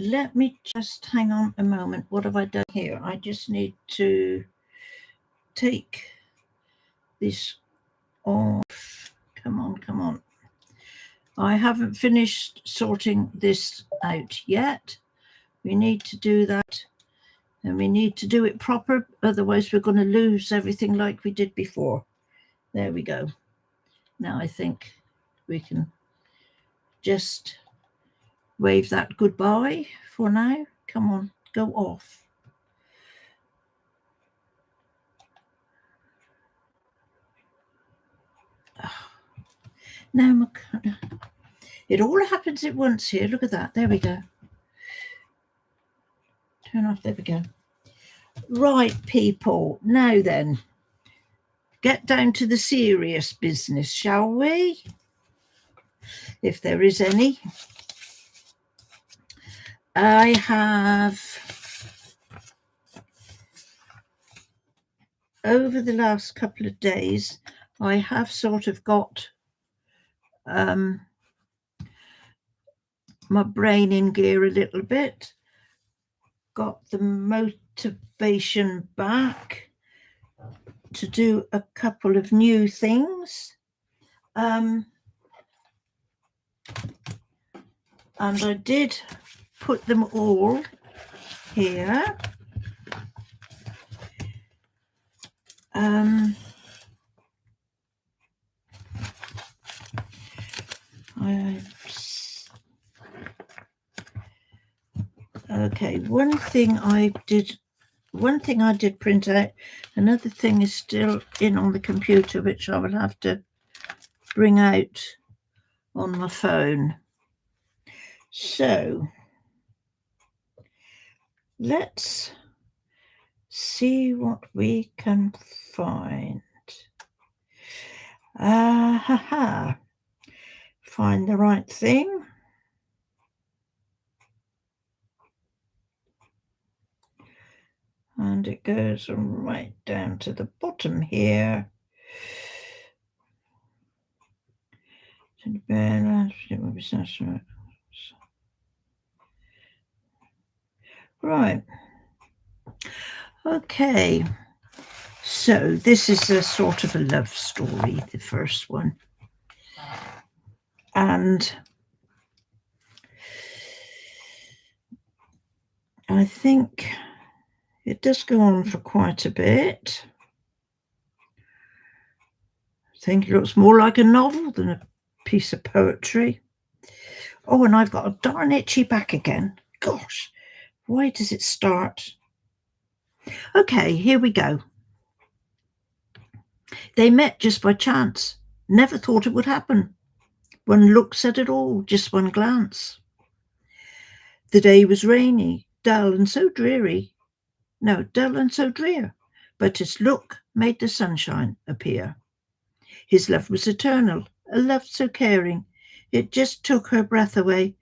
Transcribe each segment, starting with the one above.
let me just hang on a moment. What have I done here? I just need to take this off. Come on, come on. I haven't finished sorting this out yet. We need to do that, and we need to do it proper, otherwise we're going to lose everything like we did before. There we go. Now I think we can just wave that goodbye for now. Come on, go off. Now it all happens at once here. Look at that. There we go. Turn off. There we go. Right, people. Now then, get down to the serious business, shall we? If there is any. I have, over the last couple of days, I have sort of got my brain in gear a little bit, got the motivation back to do a couple of new things. And I did put them all here. Okay, one thing I did print out. Another thing is still in on the computer, which I will have to bring out on my phone. So let's see what we can find. Find the right thing. And it goes right down to the bottom here. Right. Okay. So this is a sort of a love story, the first one. And I think it does go on for quite a bit. I think it looks more like a novel than a piece of poetry. Oh, and I've got a darn itchy back again. Gosh, why does it start? Okay, here we go. They met just by chance. Never thought it would happen. One look said it all, just one glance. The day was rainy, dull and so dreary. No, dull and so drear. But his look made the sunshine appear. His love was eternal, a love so caring. It just took her breath away.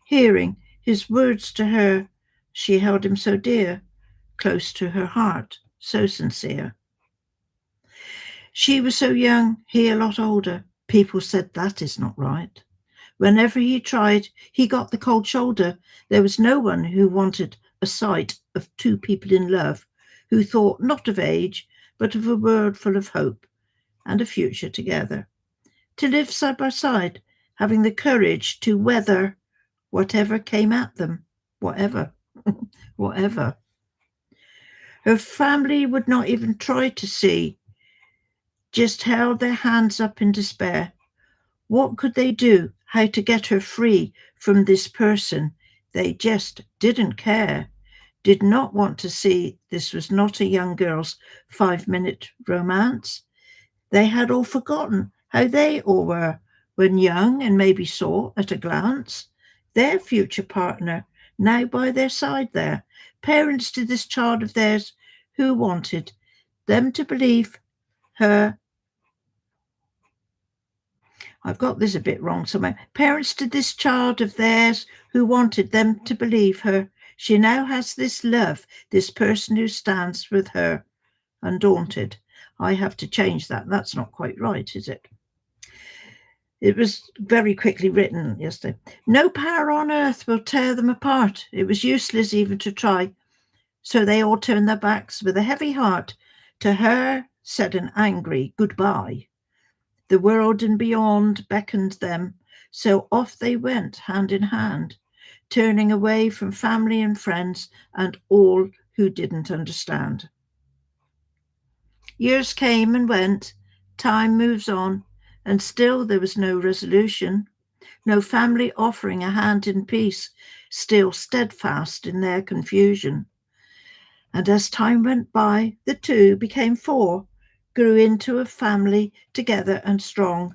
Hearing his words to her, she held him so dear, close to her heart, so sincere. She was so young, he a lot older. People said that is not right. Whenever he tried, he got the cold shoulder. There was no one who wanted a sight of two people in love, who thought not of age, but of a world full of hope and a future together. To live side by side, having the courage to weather whatever came at them, whatever. Her family would not even try to see, just held their hands up in despair. What could they do? How to get her free from this person? They just didn't care. Did not want to see this was not a young girl's 5-minute romance. They had all forgotten how they all were when young, and maybe saw at a glance their future partner now by their side there. Parents to this child of theirs who wanted them to believe her. I've got this a bit wrong somewhere. Parents to this child of theirs who wanted them to believe her. She now has this love, this person who stands with her, undaunted. I have to change that. That's not quite right, is it? It was very quickly written yesterday. No power on earth will tear them apart. It was useless even to try. So they all turned their backs with a heavy heart. To her said an angry goodbye. The world and beyond beckoned them. So off they went hand in hand, turning away from family and friends and all who didn't understand. Years came and went, time moves on, and still there was no resolution, no family offering a hand in peace, still steadfast in their confusion. And as time went by, the two became four, grew into a family together and strong,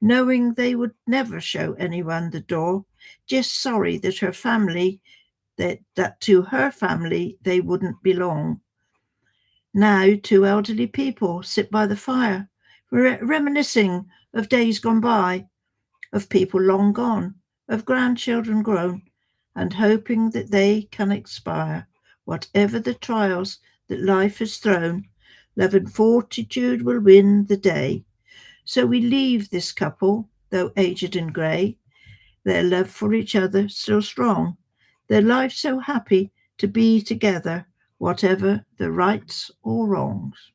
knowing they would never show anyone the door, just sorry that her family, that to her family they wouldn't belong. Now two elderly people sit by the fire, reminiscing of days gone by, of people long gone, of grandchildren grown, and hoping that they can expire, whatever the trials that life has thrown. Love and fortitude will win the day. So we leave this couple, though aged and grey, their love for each other still strong, their life so happy to be together, whatever the rights or wrongs.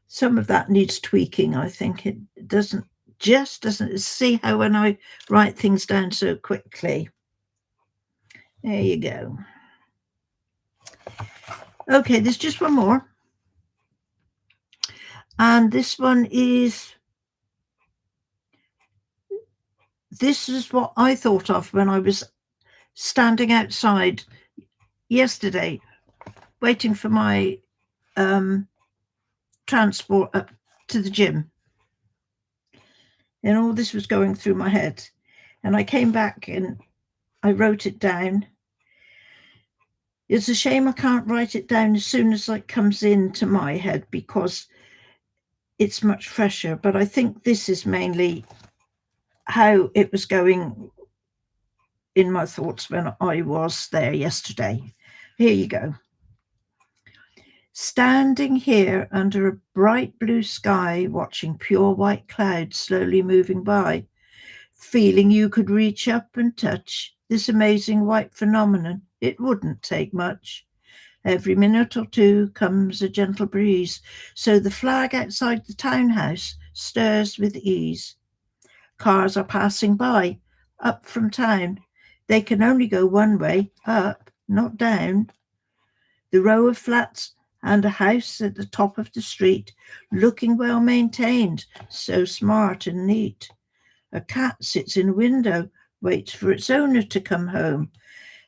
Some of that needs tweaking, I think. It doesn't see how when I write things down so quickly. There you go. Okay, there's just one more. And this is what I thought of when I was standing outside yesterday, waiting for my transport up to the gym. And all this was going through my head. And I came back and I wrote it down. It's a shame I can't write it down as soon as it comes into my head because it's much fresher. But I think this is mainly how it was going in my thoughts when I was there yesterday. Here you go. Standing here under a bright blue sky, watching pure white clouds slowly moving by, feeling you could reach up and touch this amazing white phenomenon, it wouldn't take much. Every minute or two comes a gentle breeze, so the flag outside the townhouse stirs with ease. Cars are passing by, up from town. They can only go one way, up, not down. The row of flats and a house at the top of the street, looking well maintained, so smart and neat. A cat sits in a window, waits for its owner to come home,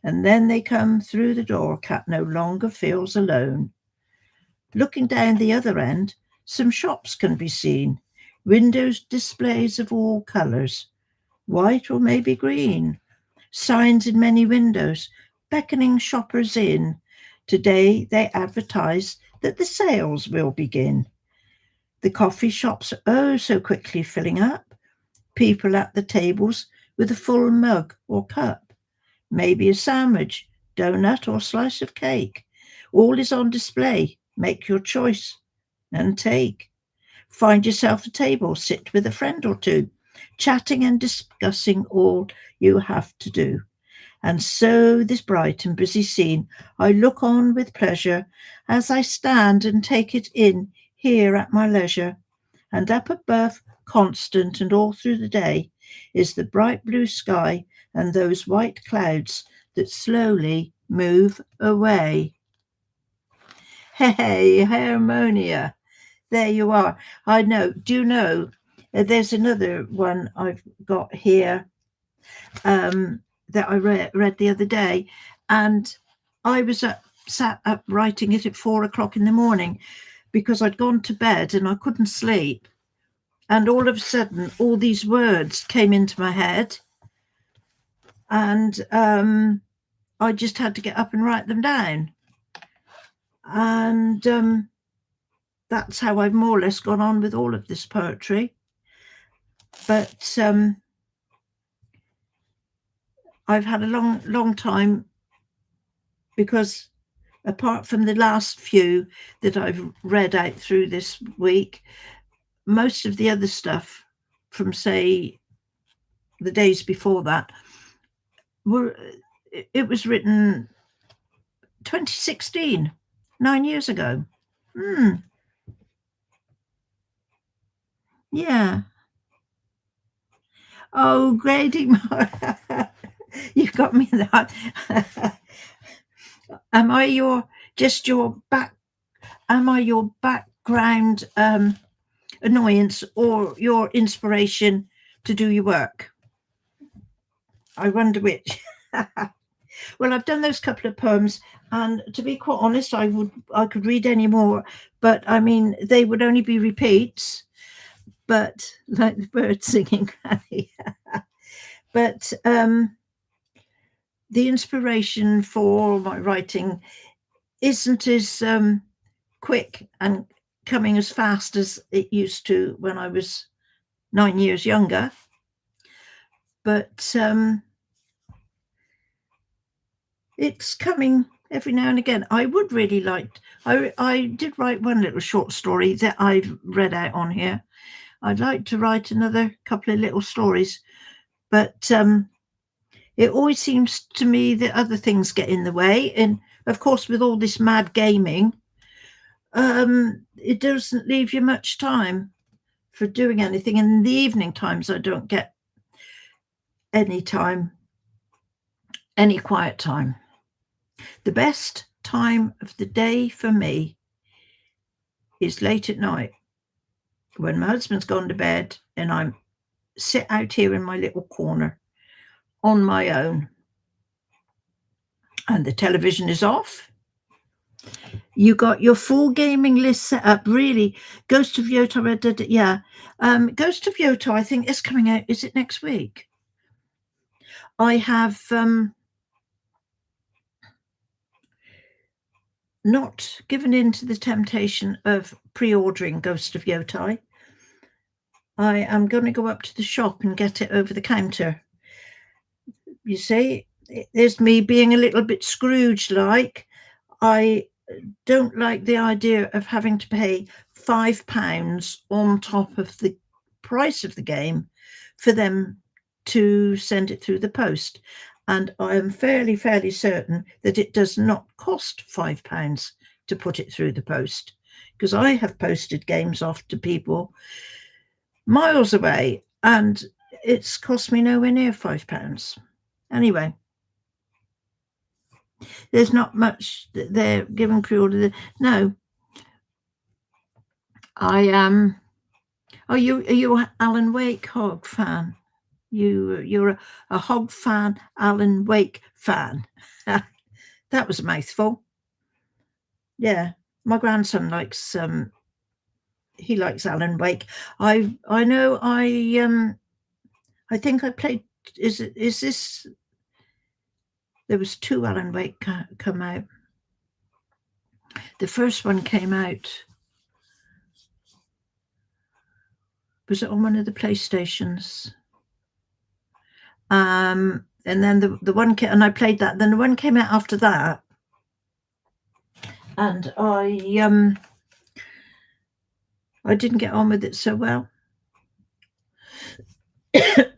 and then they come through the door. Cat no longer feels alone. Looking down the other end, some shops can be seen, windows displays of all colours, white or maybe green, signs in many windows, beckoning shoppers in. Today they advertise that the sales will begin. The coffee shops are oh so quickly filling up, people at the tables with a full mug or cup, maybe a sandwich, donut or slice of cake. All is on display. Make your choice and take. Find yourself a table, sit with a friend or two, chatting and discussing all you have to do. And so this bright and busy scene I look on with pleasure as I stand and take it in here at my leisure. And up above, constant and all through the day, is the bright blue sky and those white clouds that slowly move away. Hey, harmonia. There you are. I know. Do you know? There's another one I've got here that I read the other day, and I was sat up writing it at 4 o'clock in the morning because I'd gone to bed and I couldn't sleep. And all of a sudden, all these words came into my head, and I just had to get up and write them down. And that's how I've more or less gone on with all of this poetry. But I've had a long time, because apart from the last few that I've read out through this week, most of the other stuff from, say, the days before that, it was written 2016, 9 years ago. Yeah. Oh, grading. You've got me that. Am I your background annoyance or your inspiration to do your work? I wonder which. Well, I've done those couple of poems, and to be quite honest, I could read any more, but I mean they would only be repeats, but like the birds singing Granny. But the inspiration for my writing isn't as quick and coming as fast as it used to when I was 9 years younger. But it's coming every now and again. I would really like. I did write one little short story that I've read out on here. I'd like to write another couple of little stories, but it always seems to me that other things get in the way. And of course, with all this mad gaming, it doesn't leave you much time for doing anything. And in the evening times, I don't get any time, any quiet time. The best time of the day for me is late at night when my husband's gone to bed and I'm sit out here in my little corner on my own and the television is off. You got your full gaming list set up, really. Ghost of Yoto, yeah. Ghost of Yoto, I think, is coming out. Is it next week? I have not given in to the temptation of pre-ordering Ghost of Yotai. I am going to go up to the shop and get it over the counter. You see, there's me being a little bit Scrooge-like. I don't like the idea of having to pay £5 on top of the price of the game for them to send it through the post. And I am fairly certain that it does not cost £5 to put it through the post, because I have posted games off to people miles away and it's cost me nowhere near £5. Anyway, there's not much that they're giving pre-order. No, I am. Are you an Alan Wake Hog fan? You're a Hog fan, Alan Wake fan. That was a mouthful. Yeah, my grandson likes he likes Alan Wake. I know I think I played. Is this? There was 2 Alan Wake come out. The first one came out. Was it on one of the PlayStations? And then the one came, and I played that. Then the one came out after that, and I didn't get on with it so well.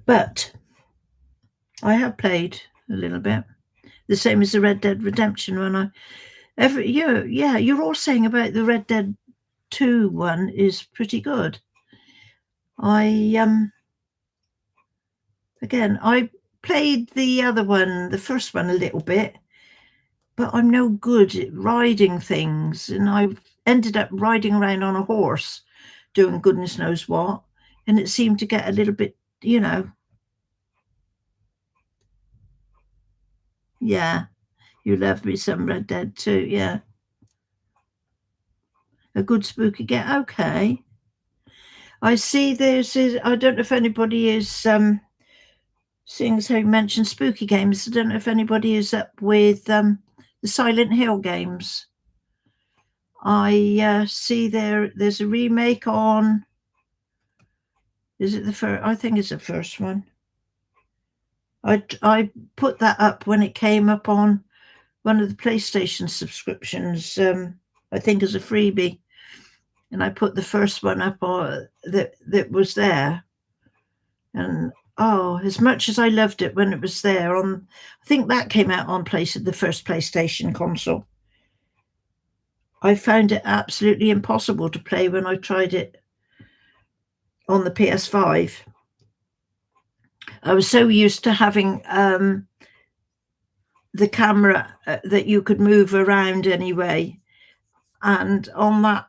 But I have played a little bit. The same as the Red Dead Redemption one. Every year, yeah, you're all saying about the Red Dead 2 one is pretty good. I played the other one, the first one, a little bit, but I'm no good at riding things, and I've ended up riding around on a horse doing goodness knows what, and it seemed to get a little bit, yeah, you love me some Red Dead 2, yeah. A good spooky game, okay. I see I don't know if anybody is, seeing as how you mentioned spooky games, I don't know if anybody is up with the Silent Hill games. I see there's a remake on. Is it the first? I think it's the first one. I put that up when it came up on one of the PlayStation subscriptions. I think as a freebie, and I put the first one up that was there. And oh, as much as I loved it when it was there on, I think that came out on the first PlayStation console. I found it absolutely impossible to play when I tried it on the PS5. I was so used to having the camera that you could move around anyway, and on that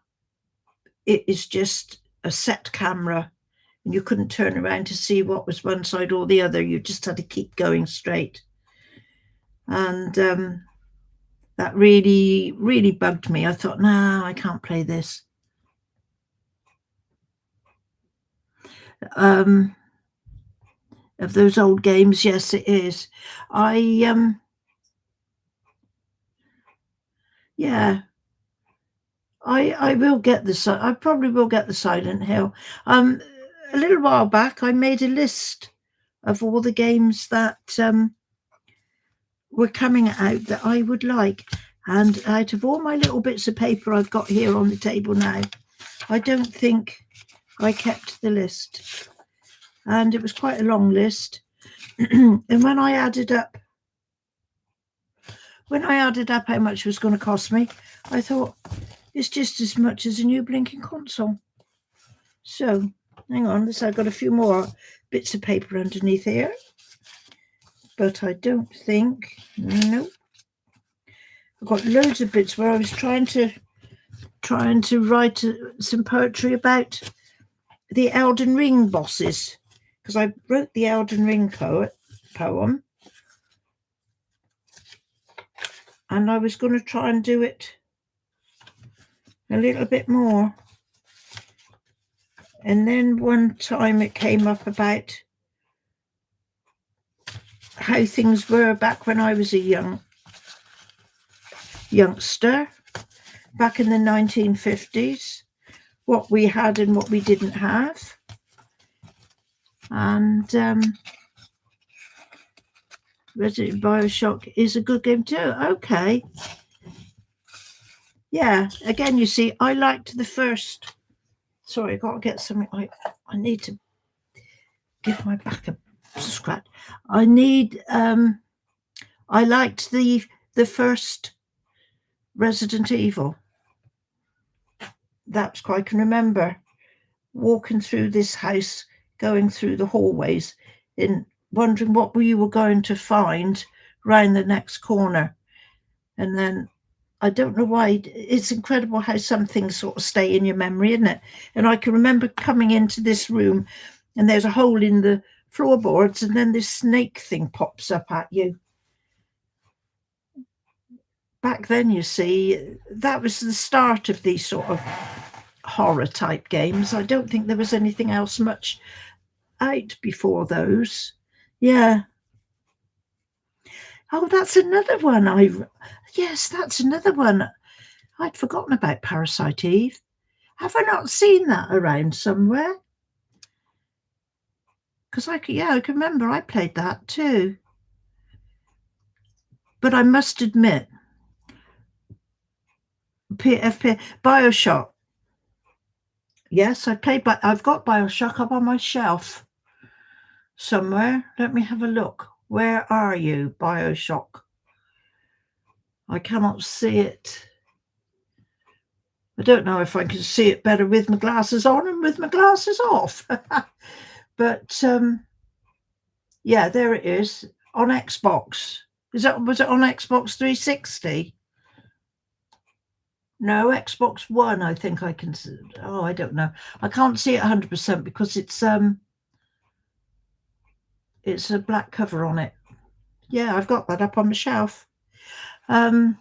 it is just a set camera, and you couldn't turn around to see what was one side or the other. You just had to keep going straight, and that really bugged me. I thought, nah, I can't play this. Of those old games, yes, it is. Yeah, I will get I probably will get the Silent Hill. A little while back, I made a list of all the games that were coming out that I would like, and out of all my little bits of paper I've got here on the table now, I don't think I kept the list, and it was quite a long list. And when I added up how much it was going to cost me, I thought it's just as much as a new blinking console. So hang on, I've got a few more bits of paper underneath here, but I don't think, nope. I've got loads of bits where I was trying to write some poetry about the Elden Ring bosses, because I wrote the Elden Ring poem, and I was going to try and do it a little bit more. And then one time it came up about how things were back when I was a youngster, back in the 1950s, what we had and what we didn't have. And Resident Bioshock is a good game too. Okay. Yeah, again, you see, I liked the first. Sorry, I got to get something. I need to give my back a scratch. I liked the first Resident Evil. That's quite, I can remember walking through this house, going through the hallways, in wondering what you were going to find round the next corner. And then I don't know why, it's incredible how some things sort of stay in your memory, isn't it? And I can remember coming into this room and there's a hole in the floorboards, and then this snake thing pops up at you. Back then, you see, that was the start of these sort of horror type games. I don't think there was anything else much out before those. Yeah. Oh, that's another one. Yes, that's another one. I'd forgotten about Parasite Eve. Have I not seen that around somewhere? Because I can remember I played that too. But I must admit, Bioshock. Yes, I've got Bioshock up on my shelf somewhere. Let me have a look. Where are you, Bioshock? I cannot see it. I don't know if I can see it better with my glasses on and with my glasses off. But yeah, there it is on Xbox. Was it on Xbox 360? No, Xbox One. I think I can. Oh, I don't know. I can't see it 100% because it's a black cover on it. Yeah, I've got that up on the shelf. And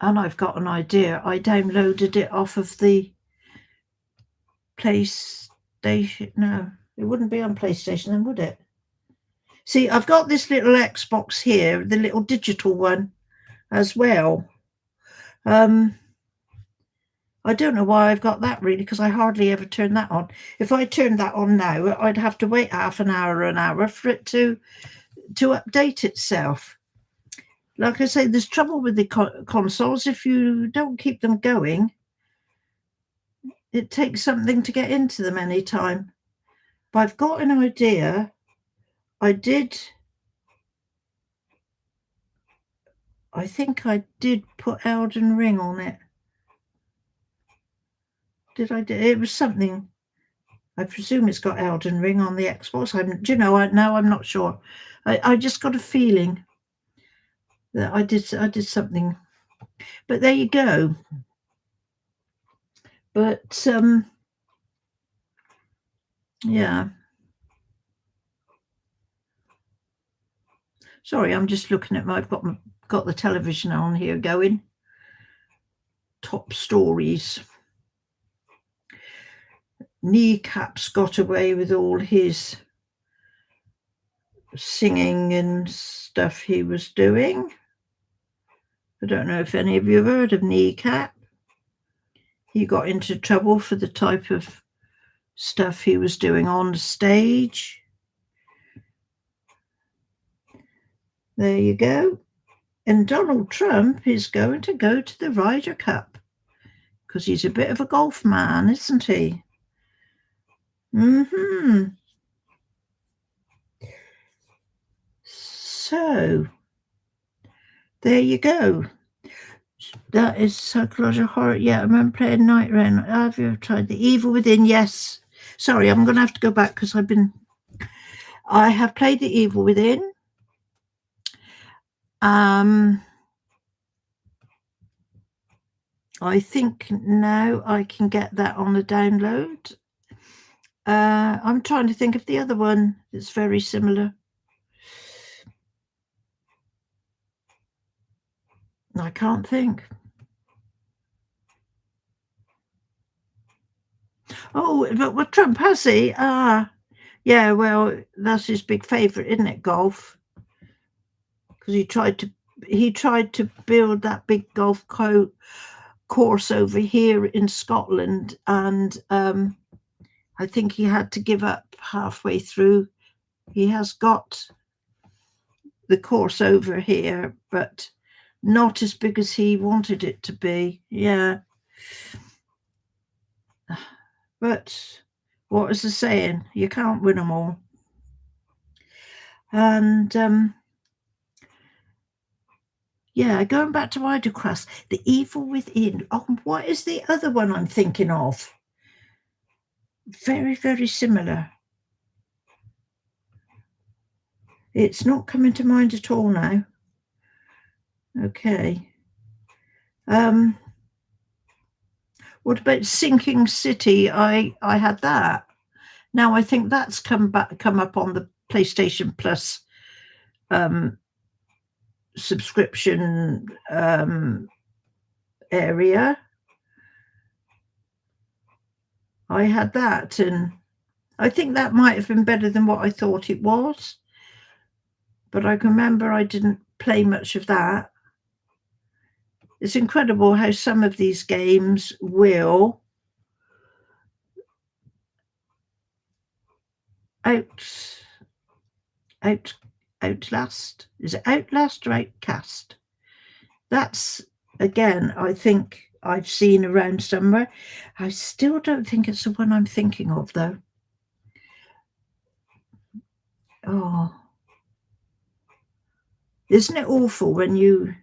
I've got an idea. I downloaded it off of the PlayStation. No, it wouldn't be on PlayStation then, would it? See, I've got this little Xbox here, the little digital one as well. I don't know why I've got that really, because I hardly ever turn that on. If I turned that on now, I'd have to wait half an hour or an hour for it to update itself. Like I say, there's trouble with the consoles. If you don't keep them going, It takes something to get into them anytime. But I've got an idea. I think I did put Elden Ring on it. Did I? It was something. I presume it's got Elden Ring on the Xbox. I'm not sure. I just got a feeling that I did something. But there you go. But yeah. Sorry, I'm just looking at I've got the television on here going. Top stories. Kneecaps got away with all his singing and stuff he was doing. I don't know if any of you have heard of Kneecap. He got into trouble for the type of stuff he was doing on the stage. There you go. And Donald Trump is going to go to the Ryder Cup because he's a bit of a golf man, isn't he? So there you go. That is psychological horror. Yeah, I remember playing Night Rain. Have you ever tried The Evil Within? Yes. Sorry, I'm going to have to go back because I have played The Evil Within. I think now I can get that on a download. I'm trying to think of the other one that's very similar. I can't think. Oh, but what Trump has he? Yeah, well, that's his big favourite, isn't it? Golf, because he tried to build that big golf course over here in Scotland, and I think he had to give up halfway through. He has got the course over here, but not as big as he wanted it to be. Yeah. But what is the saying? You can't win them all. And yeah, going back to Idlecrust, The Evil Within. Oh, what is the other one I'm thinking of? Very, very similar. It's not coming to mind at all now. Okay. What about Sinking City? I had that. Now I think that's come up on the PlayStation Plus subscription area. I had that, and I think that might have been better than what I thought it was. But I can remember I didn't play much of that. It's incredible how some of these games will outlast. Is it Outlast or Outcast? That's, again, I think I've seen around somewhere. I still don't think it's the one I'm thinking of, though. Oh, isn't it awful when you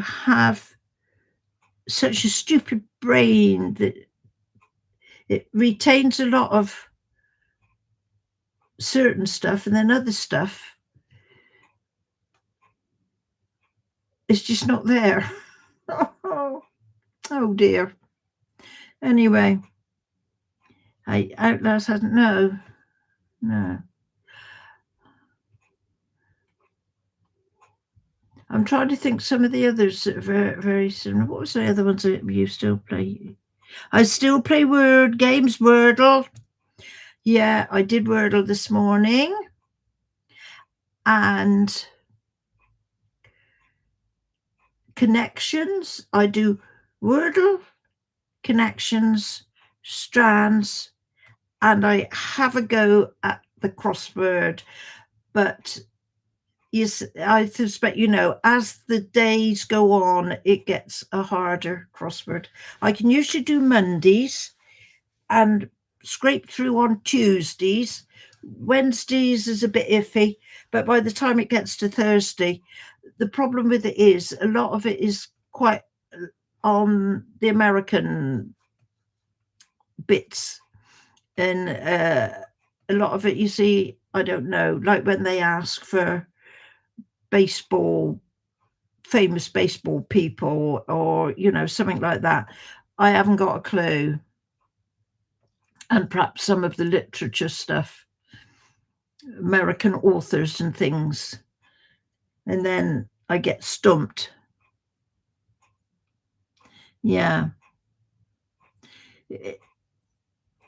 have such a stupid brain that it retains a lot of certain stuff, and then other stuff is just not there. Oh dear. Anyway, Outlast hasn't. No. I'm trying to think some of the others that are very, very similar. What was the other ones that you still play? I still play word games, Wordle. Yeah, I did Wordle this morning. And connections. I do Wordle, connections, strands, and I have a go at the crossword. But Yes, I suspect, as the days go on, it gets a harder crossword. I can usually do Mondays and scrape through on Tuesdays. Wednesdays is a bit iffy, but by the time it gets to Thursday, the problem with it is a lot of it is quite on the American bits, and a lot of it, you see, I don't know, like when they ask for baseball, famous baseball people, or something like that. I haven't got a clue. And perhaps some of the literature stuff, American authors and things. And then I get stumped. Yeah.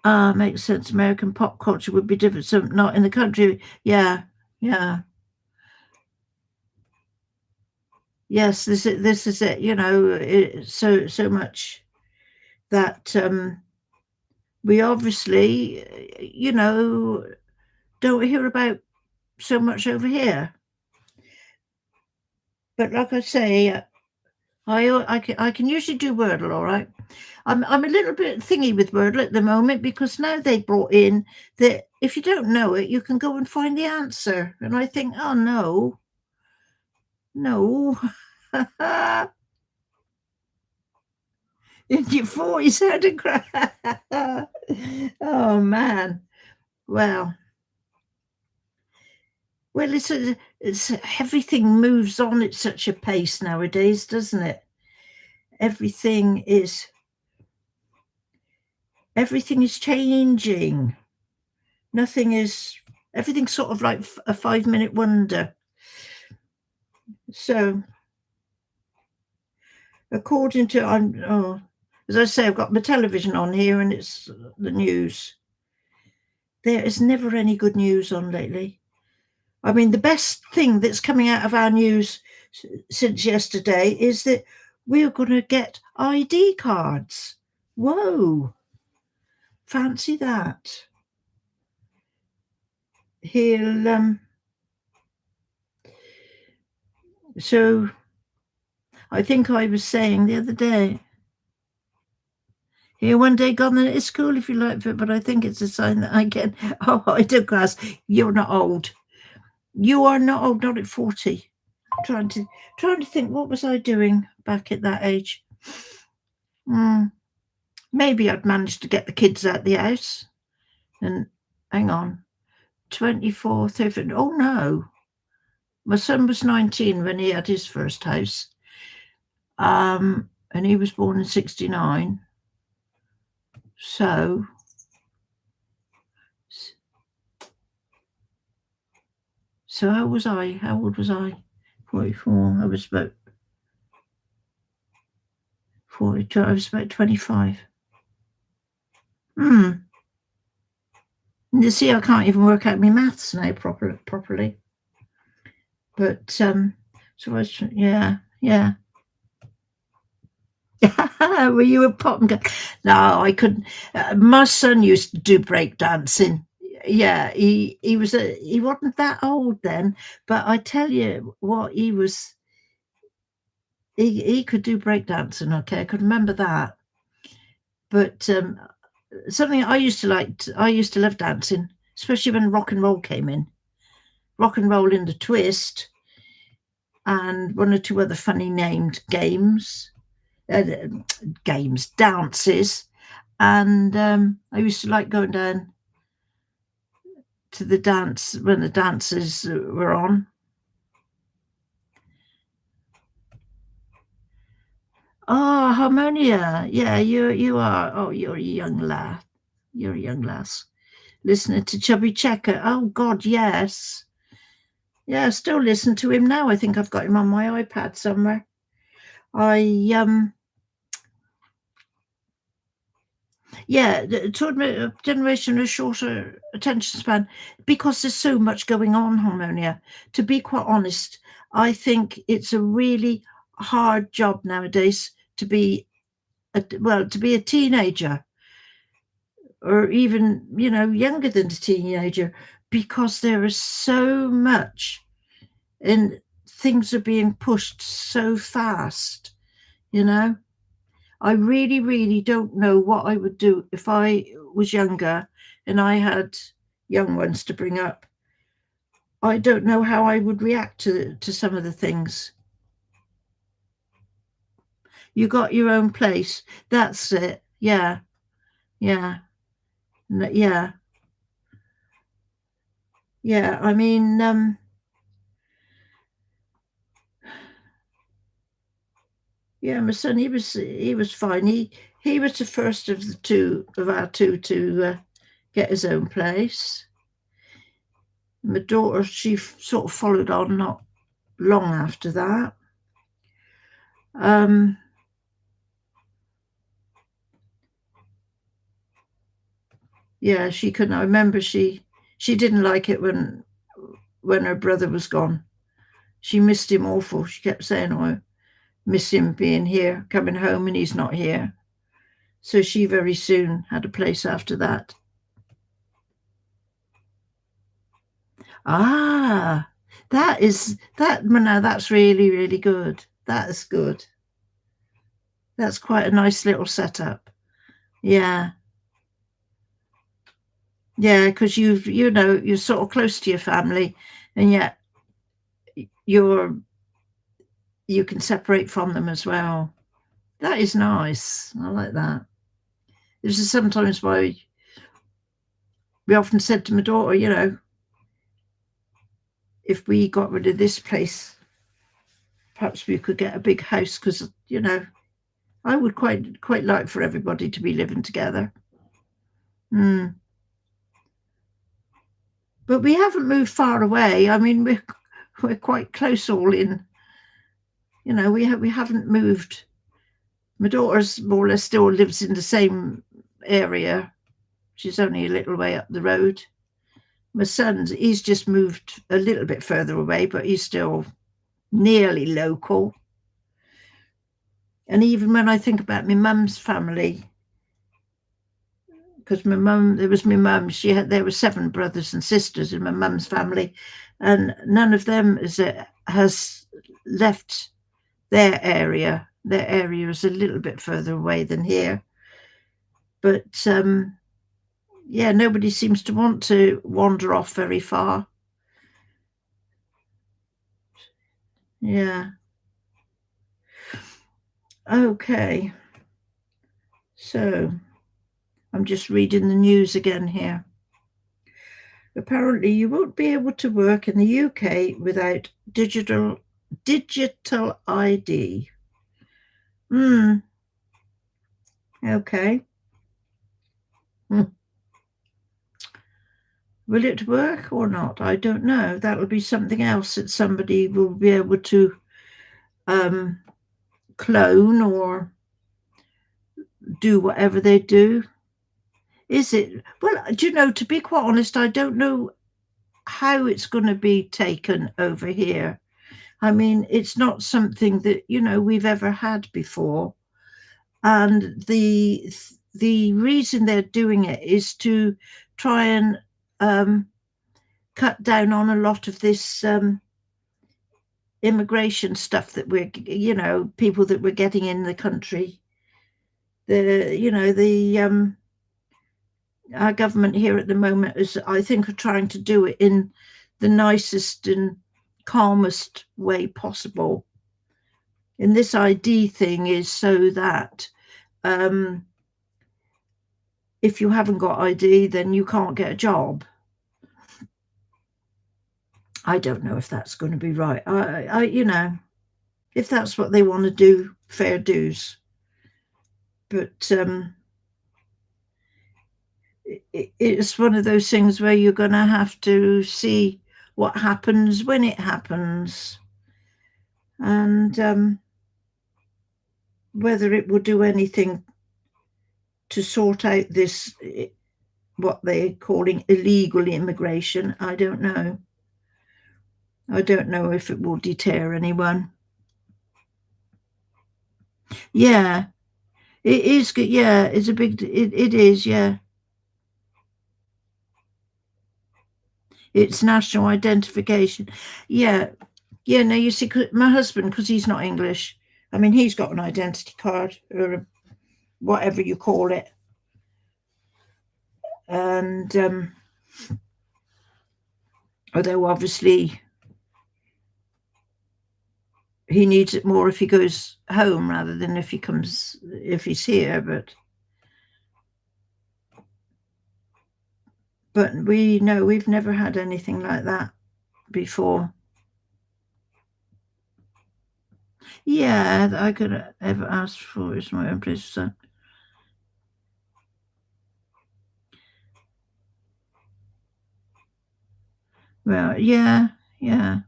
Makes sense. American pop culture would be different. So not in the country. Yeah. Yeah. Yes, this is it. So much that we obviously, don't hear about so much over here. But like I say, I can usually do Wordle, all right. I'm a little bit thingy with Wordle at the moment because now they brought in that if you don't know it, you can go and find the answer. And I think, oh no, no. In your 40s, had a cry. Oh man. Well, well, it's everything moves on at such a pace nowadays, doesn't it? Everything is everything is changing. Nothing is Everything's sort of like a 5-minute wonder. So, according to as I say, I've got my television on here and it's the news. There is never any good news on lately. I mean, the best thing that's coming out of our news since yesterday is that we're going to get ID cards. Whoa, fancy that. He'll So I think I was saying the other day, here one day gone, then it's cool if you like it, but I think it's a sign that I can. Oh, I do, guys. You're not old. You are not old, not at 40. Trying to think, what was I doing back at that age? Maybe I'd managed to get the kids out the house. And hang on, 24, 30. Oh no, my son was 19 when he had his first house. And he was born in 69. So how was I? How old was I? 44. I was about 42. I was about 25. You see, I can't even work out my maths now properly. But so I was, yeah. Were you a pop and go? No, I couldn't. My son used to do break dancing. Yeah, he wasn't that old then, but I tell you what, he could do break dancing. Okay, I could remember that. But something I used to like. I used to love dancing, especially when rock and roll came in. Rock and roll in the twist, and one or two other funny named uh, dances. And I used to like going down to the dance when the dances were on. Oh, harmonia. Yeah, you are. Oh, you're a young lad. You're a young lass. Listening to Chubby Checker. Oh God, yes. Yeah, I still listen to him now. I think I've got him on my iPad somewhere. I Yeah, the generation a shorter attention span because there's so much going on, Harmonia. To be quite honest, I think it's a really hard job nowadays to be to be a teenager or even, younger than a teenager because there is so much. and things are being pushed so fast, you know. I really, really don't know what I would do if I was younger and I had young ones to bring up. I don't know how I would react to some of the things. You got your own place. That's it. Yeah, yeah, yeah, yeah. I mean, yeah. My son, he was fine. He was the first of the two of our two to get his own place. My daughter, she sort of followed on not long after that. Um, yeah, she couldn't. I remember she didn't like it when her brother was gone. She missed him awful. She kept saying, "Oh, I miss him being here, coming home, and he's not here." So she very soon had a place after that. Ah, that. Now that's really, really good. That is good. That's quite a nice little setup. Yeah, yeah, because you're sort of close to your family, and yet you're you can separate from them as well. That is nice. I like that. This is sometimes why we often said to my daughter, if we got rid of this place, perhaps we could get a big house because, I would quite like for everybody to be living together. Mm. But we haven't moved far away. I mean, we're quite close all in. We haven't moved. My daughter's more or less still lives in the same area. She's only a little way up the road. My son's he's just moved a little bit further away, but he's still nearly local. And even when I think about my mum's family, because there was my mum, there were 7 brothers and sisters in my mum's family, and none of them has left their area. Their area is a little bit further away than here. But yeah, nobody seems to want to wander off very far. Yeah. Okay. So I'm just reading the news again here. Apparently, you won't be able to work in the UK without digital ID. Hmm. Okay. Hmm. Will it work or not? I don't know. That'll be something else that somebody will be able to um, clone or do whatever they do. Is it? Well, do you know, to be quite honest, I don't know how it's going to be taken over here. I mean, it's not something that, we've ever had before. And the reason they're doing it is to try and cut down on a lot of this immigration stuff that people that we're getting in the country. Our government here at the moment is, I think, are trying to do it in the nicest and calmest way possible. And this ID thing is so that if you haven't got ID, then you can't get a job. I don't know if that's going to be right. If that's what they want to do, fair dues. But it's one of those things where you're going to have to see what happens when it happens, and whether it will do anything to sort out this, what they're calling illegal immigration. I don't know. I don't know if it will deter anyone. Yeah, it is good. Yeah, it's a big. It is. Yeah, it's national identification. Yeah, Yeah, no, you see, my husband, because he's not English, I mean, he's got an identity card or whatever you call it. And although obviously he needs it more if he goes home rather than if he's here, but we've never had anything like that before. Yeah, that I could ever ask for is my own place. So, well, yeah, yeah,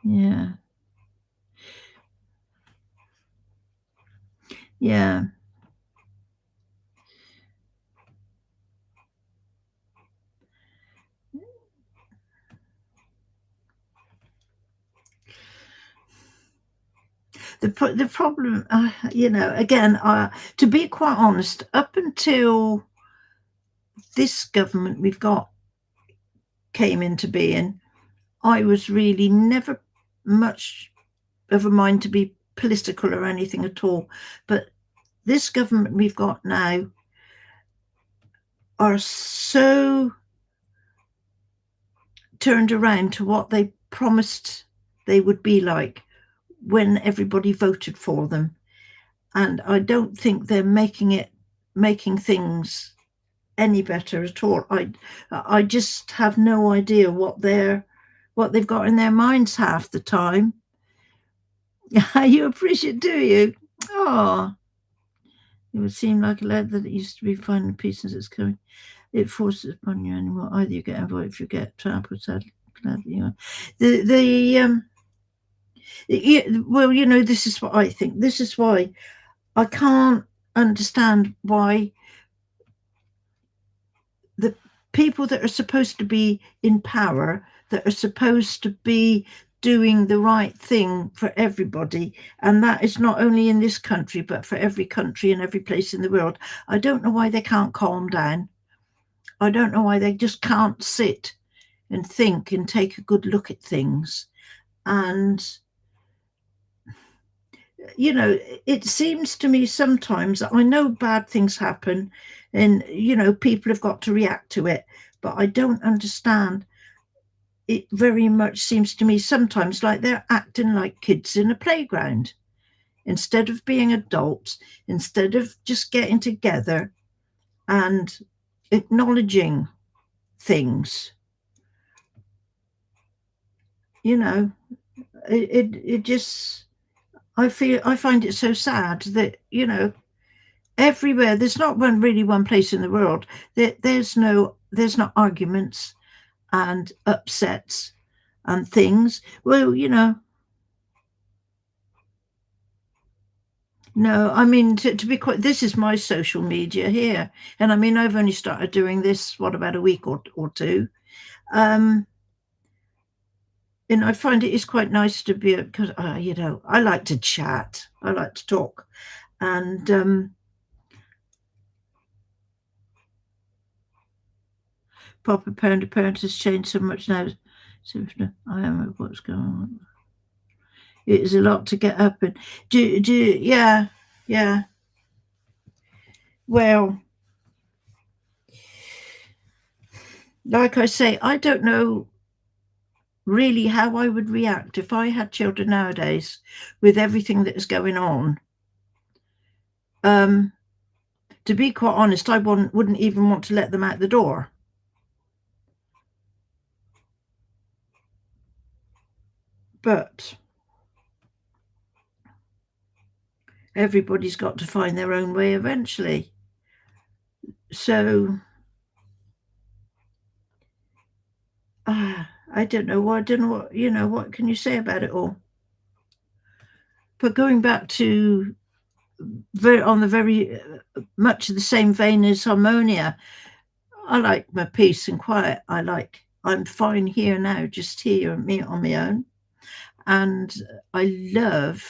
yeah, yeah. The problem, again, to be quite honest, up until this government we've got came into being, I was really never much of a mind to be political or anything at all. But this government we've got now are so turned around to what they promised they would be like when everybody voted for them. And I don't think they're making things any better at all. I just have no idea what they've got in their minds half the time. You appreciate, do you? Oh, it would seem like a lad that it used to be finding pieces it's coming. It forces upon you anymore. Either you get involved if you get trampled, sadly, gladly you are. Well, this is what I think. This is why I can't understand why the people that are supposed to be in power, that are supposed to be doing the right thing for everybody, and that is not only in this country but for every country and every place in the world. I don't know why they can't calm down. I don't know why they just can't sit and think and take a good look at things. And it seems to me sometimes that I know bad things happen and people have got to react to it, but I don't understand. It very much seems to me sometimes like they're acting like kids in a playground instead of being adults, instead of just getting together and acknowledging things. You know, it just, I find it so sad that everywhere there's not one place in the world that there's not arguments and upsets and things. Well, no, I mean, to be quite, this is my social media here. And I mean, I've only started doing this, what, about a week or two. And I find it is quite nice to be, because, I like to chat, I like to talk. And proper parent to parent has changed so much now. So I am what's going on. It is a lot to get up and yeah, yeah. Well, like I say, I don't know really how I would react if I had children nowadays with everything that is going on. To be quite honest, I wouldn't even want to let them out the door. But everybody's got to find their own way eventually. So I don't know what, what can you say about it all? But going back to on the very much the same vein as harmonia, I like my peace and quiet. I'm fine here now, just here, me on my own. And I love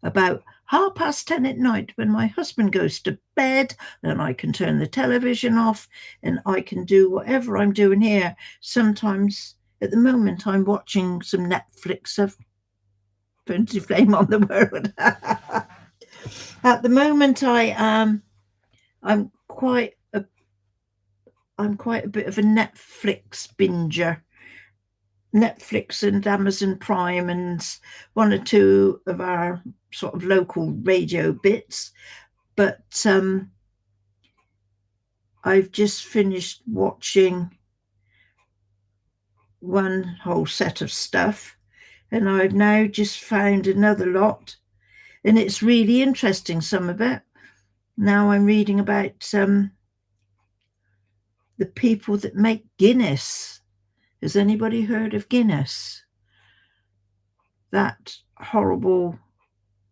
about 10:30 at night when my husband goes to bed, then I can turn the television off and I can do whatever I'm doing here. Sometimes At the moment, I'm watching some Netflix of Burn to Flame on the World. At the moment, I'm quite a I'm quite a bit of a Netflix binger. Netflix and Amazon Prime and one or two of our sort of local radio bits. But I've just finished watching one whole set of stuff, and I've now just found another lot, and it's really interesting, some of it. Now I'm reading about the people that make Guinness. Has anybody heard of Guinness? That horrible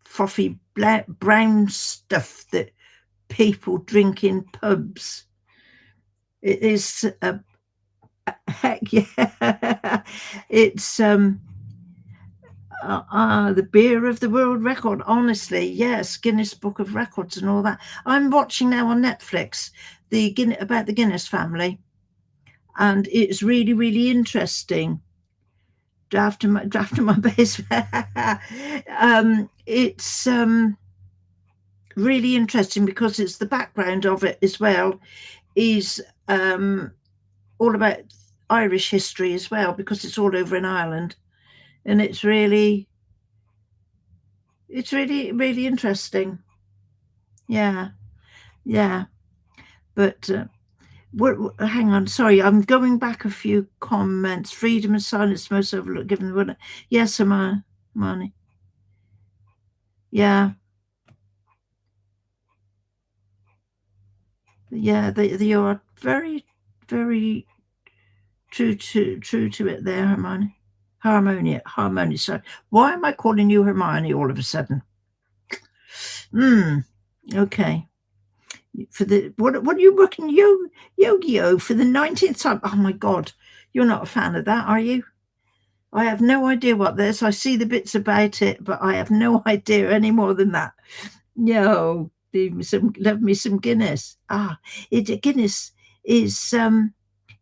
frothy black brown stuff that people drink in pubs. It is a heck yeah. It's the beer of the world record. Honestly, yes, Guinness Book of Records and all that. I'm watching now on Netflix about the Guinness family, and it's really, really interesting. Drafting my base. It's really interesting because it's the background of it as well is all about Irish history as well, because it's all over in Ireland, and it's really really interesting. Yeah, yeah. But hang on, sorry, I'm going back a few comments. Freedom and silence most overlooked given the word. Yes, Amani. Yeah, yeah. They are very, very true to it there, Hermione. Harmony. So why am I calling you Hermione all of a sudden? Okay. For the what are you working Yu-Gi-Oh for the 19th time? Oh my god, you're not a fan of that, are you? I have no idea what this. I see the bits about it, but I have no idea any more than that. No, love me some Guinness. Guinness is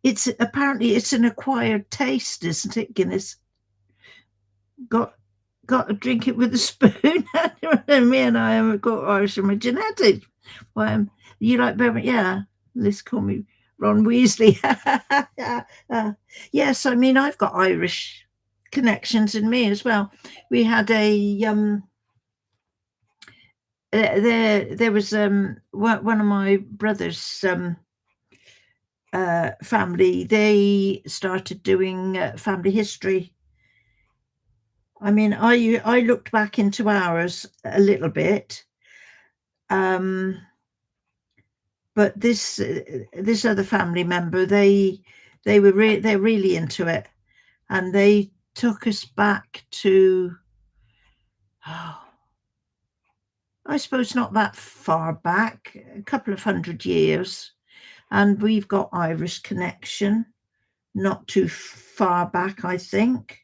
it's apparently it's an acquired taste, isn't it? Guinness. Got to drink it with a spoon. Me and I have got Irish in my genetics. Well, you like bourbon? Yeah. Let's call me Ron Weasley. Yes, I mean I've got Irish connections in me as well. We had a there was one of my brother's family. They started doing family history. I mean, I looked back into ours a little bit, but this other family member, they're really into it, and they took us back to, oh, I suppose not that far back, a couple of 100 years, and we've got Irish connection, not too far back, I think.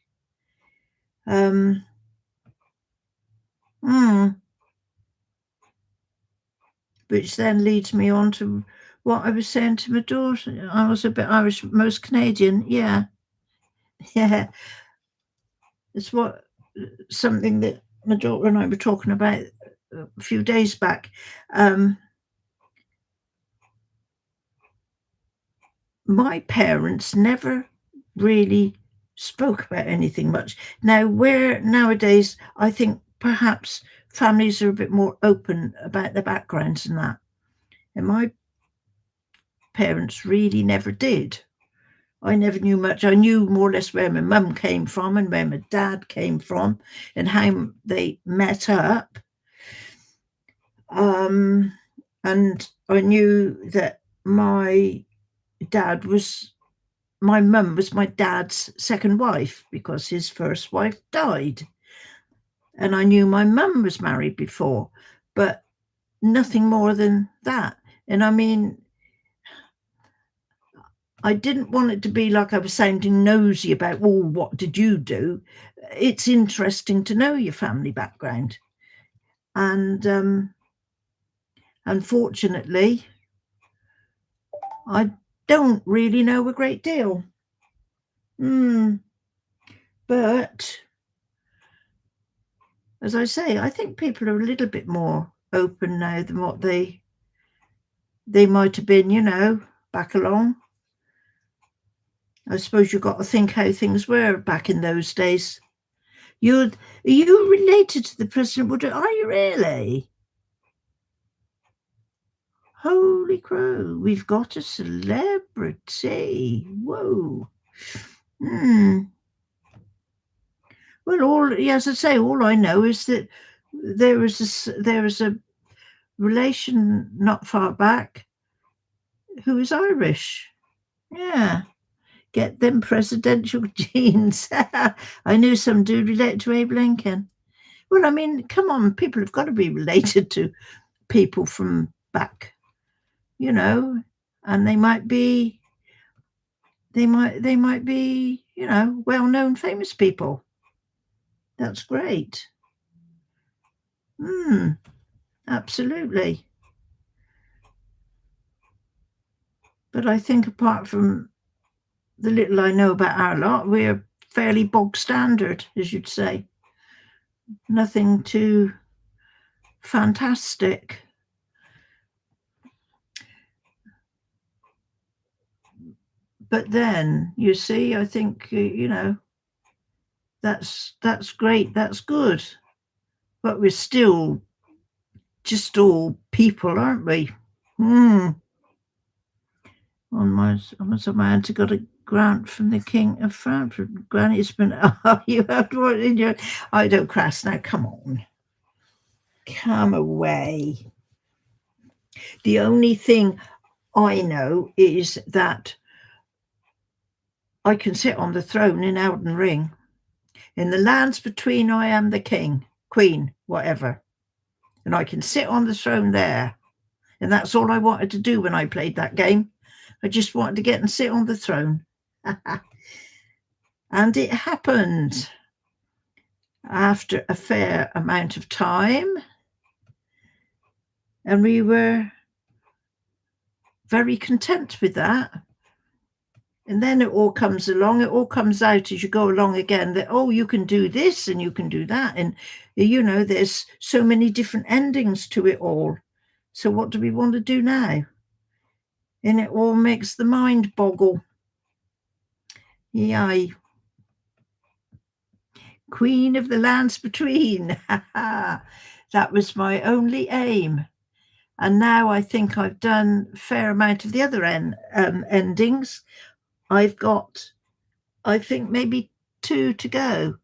Which then leads me on to what I was saying to my daughter. I was a bit Irish, most Canadian. Yeah, yeah. It's something that my daughter and I were talking about a few days back. My parents never really spoke about anything much. Now, where nowadays, I think perhaps families are a bit more open about their backgrounds and that. And my parents really never did. I never knew much. I knew more or less where my mum came from and where my dad came from and how they met up. And I knew that my mum was my dad's second wife because his first wife died. And I knew my mum was married before, but nothing more than that. And I mean, I didn't want it to be like I was sounding nosy about, well, what did you do? It's interesting to know your family background. And unfortunately, I don't really know a great deal. Mm, but as I say, I think people are a little bit more open now than what they might have been, back along. I suppose you've got to think how things were back in those days. Are you related to the President Woodrow? Are you really? Holy crow, we've got a celebrity. Whoa. Hmm. Well, as I say, all I know is that there was a relation not far back who is Irish. Yeah. Get them presidential genes. I knew some dude related to Abe Lincoln. Well, I mean, come on, people have got to be related to people from back, you know, and they might be, well-known famous people. That's great. Absolutely. But I think apart from the little I know about our lot, we're fairly bog standard, as you'd say. Nothing too fantastic. But then, you see, I think, that's great, that's good. But we're still just all people, aren't we? On my auntie got a grant from the King of France. Granny, it's been, oh, you have to what in your, I don't crass now, come on. Come away. The only thing I know is that I can sit on the throne in Elden Ring. In the lands between I am the king, queen, whatever. And I can sit on the throne there. And that's all I wanted to do when I played that game. I just wanted to get and sit on the throne. And it happened after a fair amount of time. And we were very content with that. And then it all comes out as you go along again that, oh, you can do this and you can do that. And, there's so many different endings to it all. So what do we want to do now? And it all makes the mind boggle. Yay. Queen of the lands between. That was my only aim. And now I think I've done a fair amount of the other endings. I've got, I think, maybe 2 to go.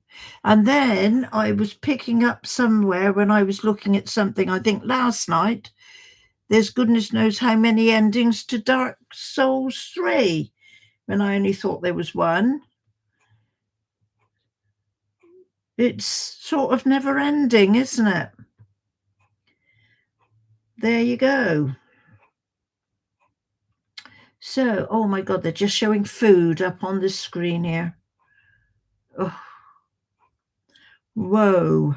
And then I was picking up somewhere when I was looking at something, I think last night, there's goodness knows how many endings to Dark Souls 3, when I only thought there was one. It's sort of never ending, isn't it? There you go. So, oh my God, they're just showing food up on the screen here. Oh, whoa.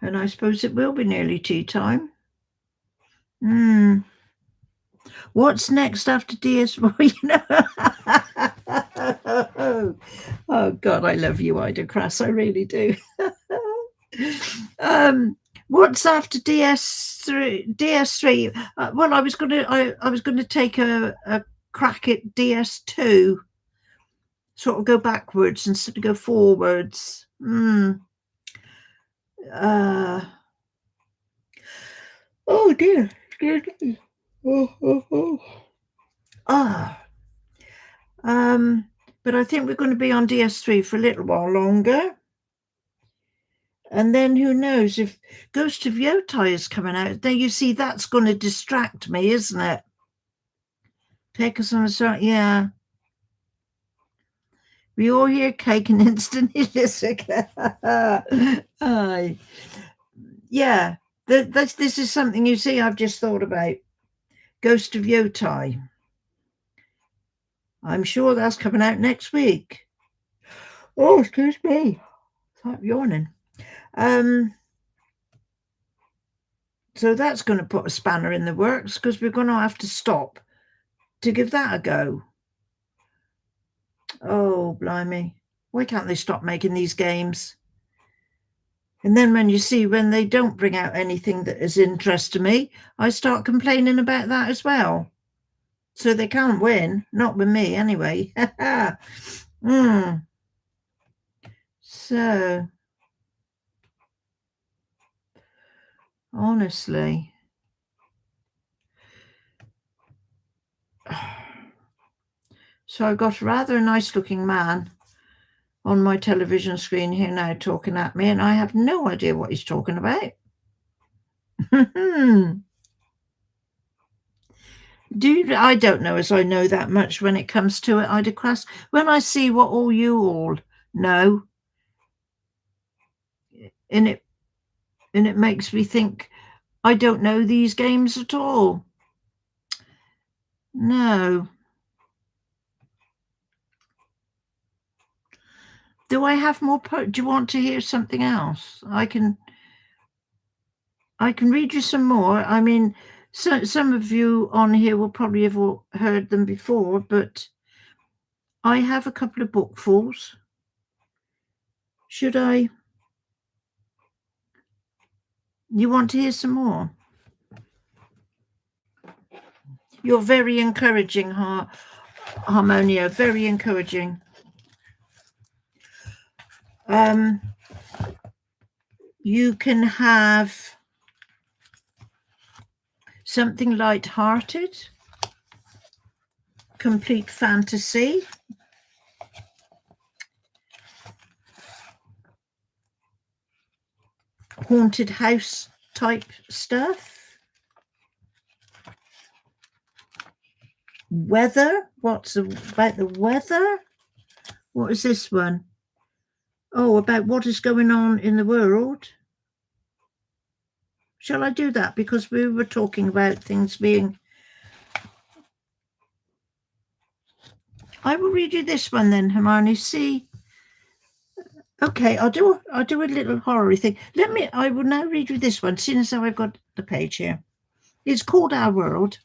And I suppose it will be nearly tea time. What's next after DS? Well, oh God, I love you, Ida Crass. I really do. What's after DS3? DS3. Well, I was gonna take a crack at DS2. Sort of go backwards instead of go forwards. Oh dear. Oh. But I think we're going to be on DS3 for a little while longer. And then who knows if Ghost of Yotai is coming out. Then you see that's going to distract me, isn't it? Take us on a sort, yeah. We all hear cake and instantly listen. Yeah, this is something you see I've just thought about. Ghost of Yotai. I'm sure that's coming out next week. Oh, excuse me. Stop yawning. So that's going to put a spanner in the works, because we're going to have to stop to give that a go. Oh, blimey. Why can't they stop making these games? And then when they don't bring out anything that is interest to me, I start complaining about that as well. So they can't win, not with me anyway. So, honestly. So I've got a rather nice looking man on my television screen here now talking at me, and I have no idea what he's talking about. I don't know as I know that much when it comes to it, I declare. When I see what all you all know, and it makes me think I don't know these games at all. No. Do I have more? Do you want to hear something else? I can read you some more. I mean, some of you on here will probably have heard them before, but I have a couple of bookfuls. Should I? You want to hear some more? You're very encouraging, Harmonia. Very encouraging. You can have something light-hearted, complete fantasy, haunted house type stuff, weather. What's about the weather? What is this one? Oh, about what is going on in the world. Shall I do that? Because we were talking about things being... I will read you this one then, Hermione. See? Okay, I'll do a little horror thing. I will now read you this one, seeing as though I've got the page here. It's called Our World.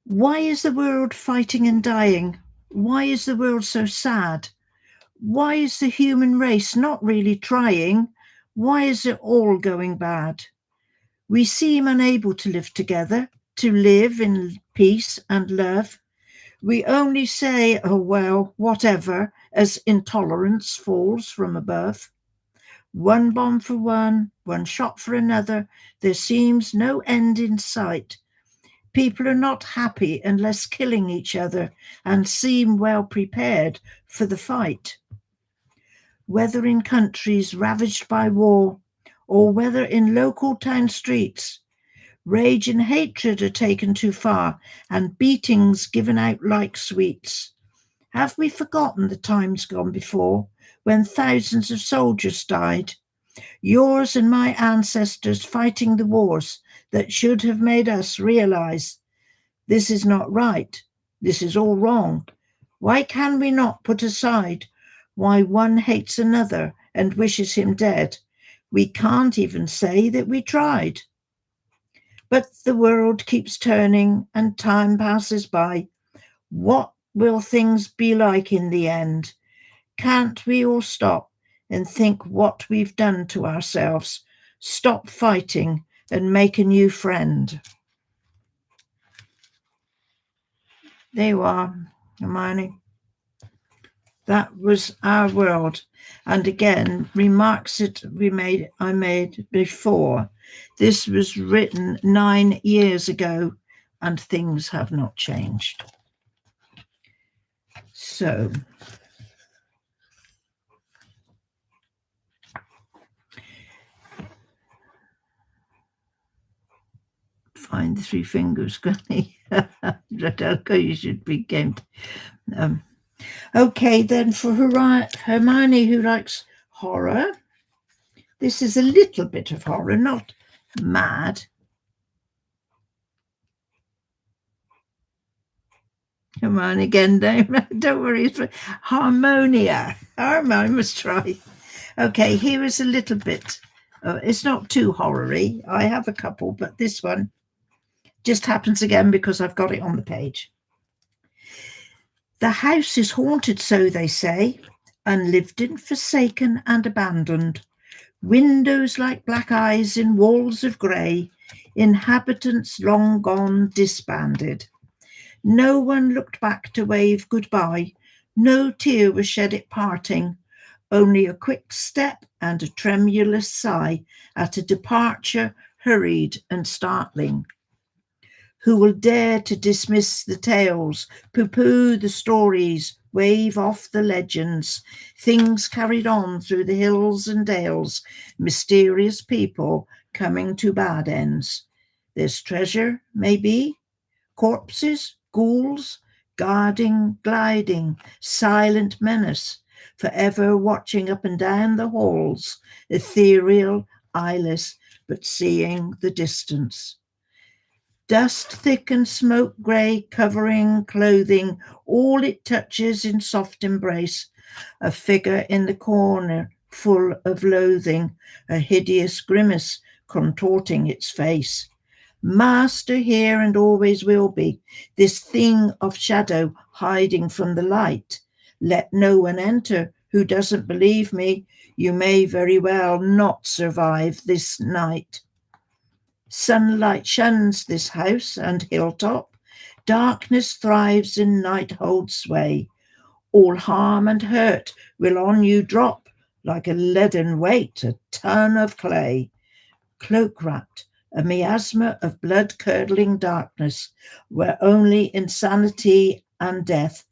Why is the world fighting and dying? Why is the world so sad? Why is the human race not really trying? Why is it all going bad? We seem unable to live together, to live in peace and love. We only say, oh, well, whatever, as intolerance falls from above. One bomb for one shot for another. There seems no end in sight. People are not happy unless killing each other and seem well prepared for the fight. Whether in countries ravaged by war or whether in local town streets, rage and hatred are taken too far and beatings given out like sweets. Have we forgotten the times gone before when thousands of soldiers died? Yours and my ancestors fighting the wars that should have made us realize this is not right. This is all wrong. Why can we not put aside why one hates another and wishes him dead? We can't even say that we tried. But the world keeps turning and time passes by. What will things be like in the end? Can't we all stop and think what we've done to ourselves? Stop fighting and make a new friend. There you are, Hermione. That was Our World. And again, remarks I made before. This was written 9 years ago and things have not changed. So, find the three fingers, Granny. You should be gamed. Okay, then for Hermione, who likes horror, this is a little bit of horror, not mad. Hermione again, don't worry. It's Harmonia. I must try. Okay, here is a little bit It's not too horror-y. I have a couple, but this one just happens again because I've got it on the page. The house is haunted, so they say, unlived in, forsaken and abandoned. Windows like black eyes in walls of grey, inhabitants long gone disbanded. No one looked back to wave goodbye, no tear was shed at parting, only a quick step and a tremulous sigh at a departure hurried and startling. Who will dare to dismiss the tales, pooh-pooh the stories, wave off the legends, things carried on through the hills and dales, mysterious people coming to bad ends. There's treasure, maybe, corpses, ghouls, guarding, gliding, silent menace, forever watching up and down the halls, ethereal, eyeless, but seeing the distance. Dust thick and smoke grey, covering, clothing, all it touches in soft embrace. A figure in the corner, full of loathing, a hideous grimace contorting its face. Master here and always will be, this thing of shadow hiding from the light. Let no one enter who doesn't believe me. You may very well not survive this night. Sunlight shuns this house and hilltop. Darkness thrives in night holds sway. All harm and hurt will on you drop like a leaden weight, a ton of clay. Cloak wrapped, a miasma of blood-curdling darkness, where only insanity and death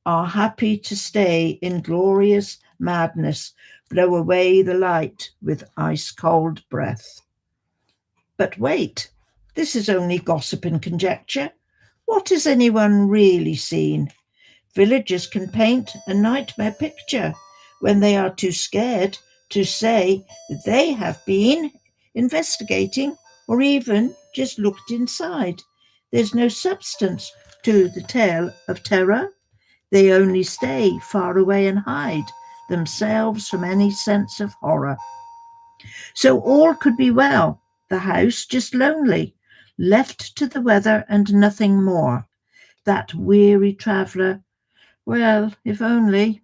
are happy to stay in glorious madness, blow away the light with ice-cold breath. But wait, this is only gossip and conjecture. What has anyone really seen? Villagers can paint a nightmare picture when they are too scared to say that they have been investigating or even just looked inside. There's no substance to the tale of terror. They only stay far away and hide themselves from any sense of horror. So all could be well, the house just lonely, left to the weather and nothing more. That weary traveller, well, if only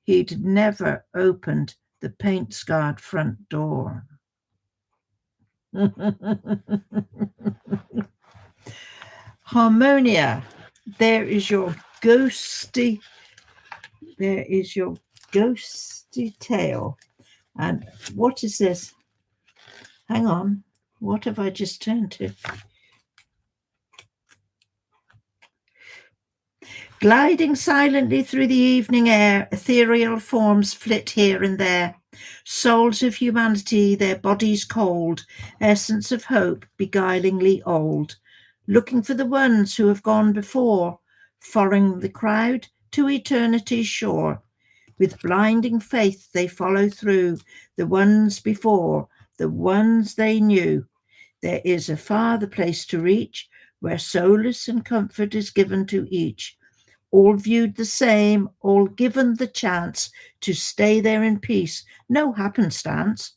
he'd never opened the paint-scarred front door. Harmonia, there is your ghosty tale. And what is this? Hang on. What have I just turned to? Gliding silently through the evening air, ethereal forms flit here and there. Souls of humanity, their bodies cold, essence of hope, beguilingly old. Looking for the ones who have gone before, following the crowd to eternity's shore. With blinding faith they follow through the ones before, the ones they knew. There is a farther place to reach, where solace and comfort is given to each. All viewed the same, all given the chance to stay there in peace, no happenstance.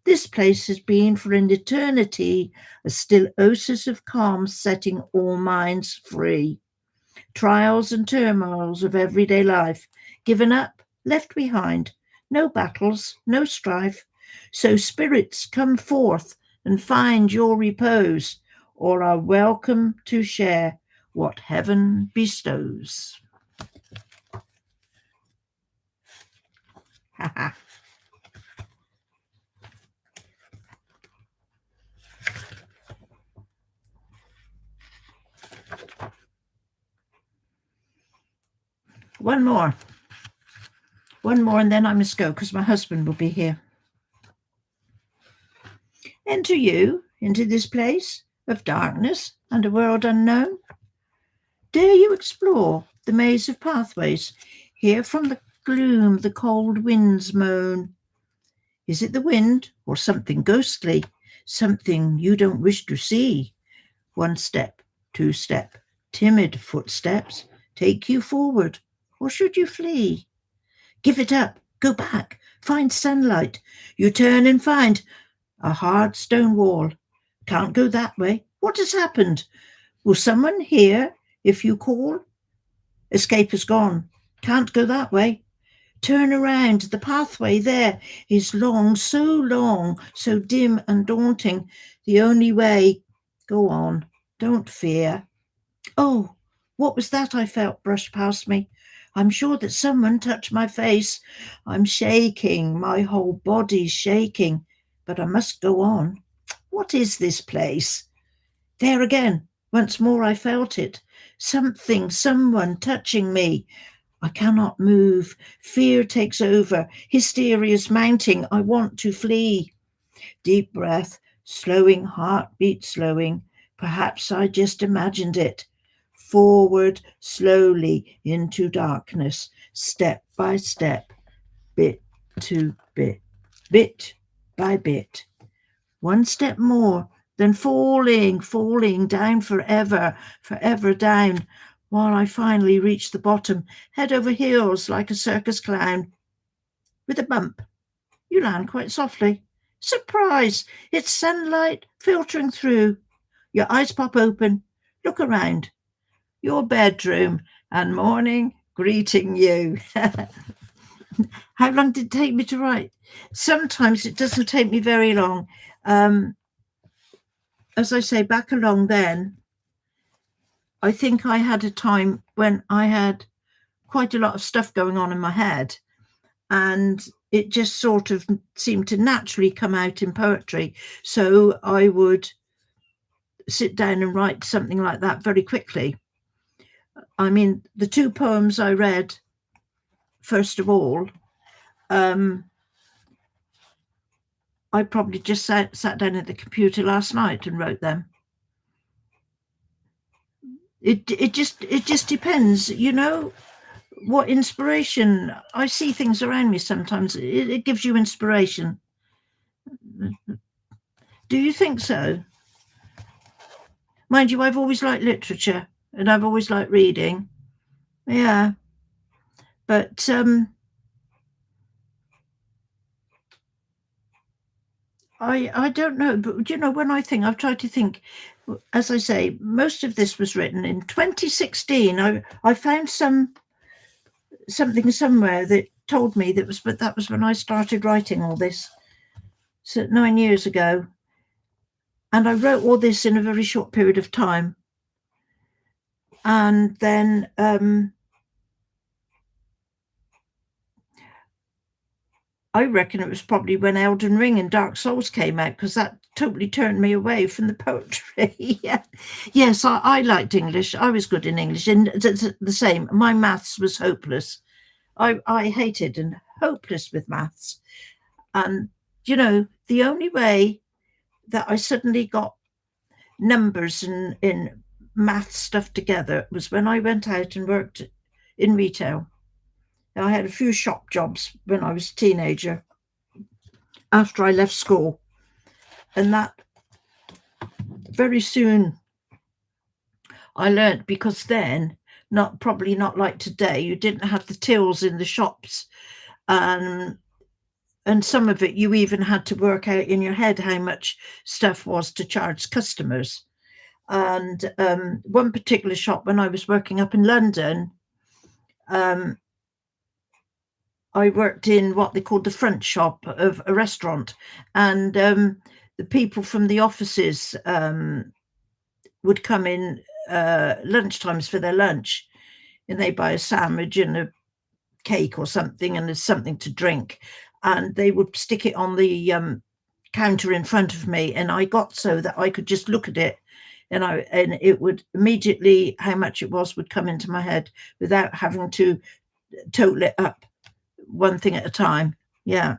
This place has been for an eternity a still oasis of calm, setting all minds free. Trials and turmoils of everyday life, given up, left behind, no battles, no strife. So spirits, come forth and find your repose, or are welcome to share what heaven bestows. One more, and then I must go because my husband will be here. Enter you into this place of darkness and a world unknown? Dare you explore the maze of pathways? Hear from the gloom the cold winds moan. Is it the wind or something ghostly, something you don't wish to see? One step, two step, timid footsteps take you forward, or should you flee? Give it up, Go back, find sunlight. You turn and find a hard stone wall. Can't go that way. What has happened? Will someone hear if you call? Escape is gone. Can't go that way. Turn around. The pathway there is long, so long, so dim and daunting. The only way. Go on. Don't fear. Oh, what was that I felt brush past me? I'm sure that someone touched my face. I'm shaking. My whole body's shaking. But I must go on. What is this place? There again. Once more I felt it. Something, someone touching me. I cannot move. Fear takes over. Hysteria's mounting. I want to flee. Deep breath, slowing heartbeat slowing. Perhaps I just imagined it. Forward, slowly, into darkness, step by step, bit to bit by bit. One step more, then falling down forever, forever down, while I finally reach the bottom, head over heels like a circus clown. With a bump, you land quite softly. Surprise! It's sunlight filtering through. Your eyes pop open. Look around. Your bedroom and morning greeting you. How long did it take me to write? Sometimes it doesn't take me very long. As I say, back along then, I think I had a time when I had quite a lot of stuff going on in my head, and it just sort of seemed to naturally come out in poetry. So I would sit down and write something like that very quickly. I mean, the two poems I read, first of all, I probably just sat down at the computer last night and wrote them. It just depends, you know, what inspiration. I see things around me sometimes. It gives you inspiration. Do you think so? Mind you, I've always liked literature and I've always liked reading. Yeah. But I don't know. But you know, when I've tried to think, as I say, most of this was written in 2016. I found something somewhere that told me but that was when I started writing all this. So 9 years ago. And I wrote all this in a very short period of time. And then I reckon it was probably when Elden Ring and Dark Souls came out, because that totally turned me away from the poetry. Yeah. Yes, I liked English. I was good in English. And the same, my maths was hopeless. I hated and hopeless with maths. And, you know, the only way that I suddenly got numbers in math stuff together was when I went out and worked in retail. I had a few shop jobs when I was a teenager after I left school. And that very soon I learnt, because then, probably not like today, you didn't have the tills in the shops. And some of it you even had to work out in your head how much stuff was to charge customers. And one particular shop, when I was working up in London, I worked in what they called the front shop of a restaurant, and the people from the offices would come in lunchtimes for their lunch, and they buy a sandwich and a cake or something, and there's something to drink, and they would stick it on the counter in front of me, and I got so that I could just look at it, and it would immediately, how much it was would come into my head without having to total it up one thing at a time. Yeah.